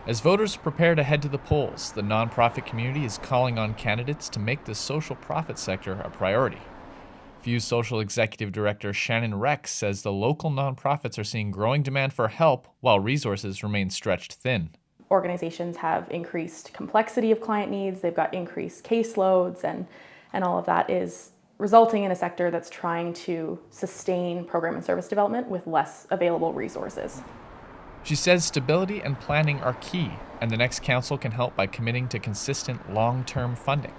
As voters prepare to head to the polls, the nonprofit community is calling on candidates to make the social profit sector a priority. FuseSocial Executive Director Shannon says the local nonprofits are seeing growing demand for help while resources remain stretched thin. Organizations have increased complexity of client needs, they've got increased caseloads, and all of that is resulting in a sector that's trying to sustain program and service development with less available resources. She says stability and planning are key, and the next council can help by committing to consistent long-term funding.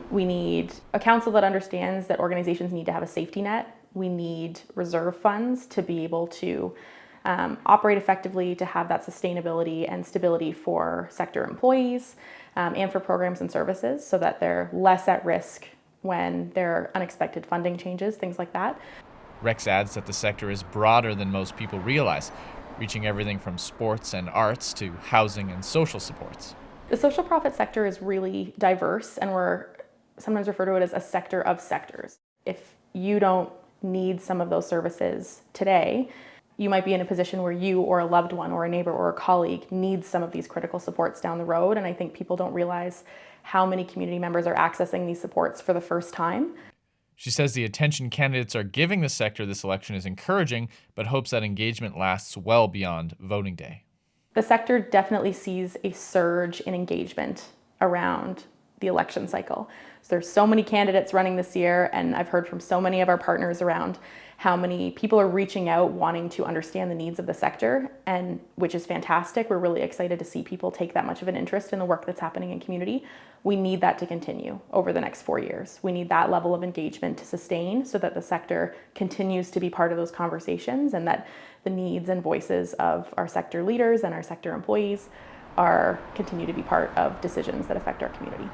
We need a council that understands that organizations need to have a safety net. We need reserve funds to be able to operate effectively, to have that sustainability and stability for sector employees and for programs and services so that they're less at risk when there are unexpected funding changes, things like that. Rex adds that the sector is broader than most people realize, reaching everything from sports and arts to housing and social supports. The social profit sector is really diverse, and we're sometimes refer to it as a sector of sectors. If you don't need some of those services today, you might be in a position where you or a loved one or a neighbor or a colleague needs some of these critical supports down the road, and I think people don't realize how many community members are accessing these supports for the first time. She says the attention candidates are giving the sector this election is encouraging, but hopes that engagement lasts well beyond voting day. The sector definitely sees a surge in engagement around the election cycle. So there's so many candidates running this year, and I've heard from so many of our partners around how many people are reaching out wanting to understand the needs of the sector, and which is fantastic. We're really excited to see people take that much of an interest in the work that's happening in community. We need that to continue over the next 4 years. We need that level of engagement to sustain so that the sector continues to be part of those conversations, and that the needs and voices of our sector leaders and our sector employees continue to be part of decisions that affect our community.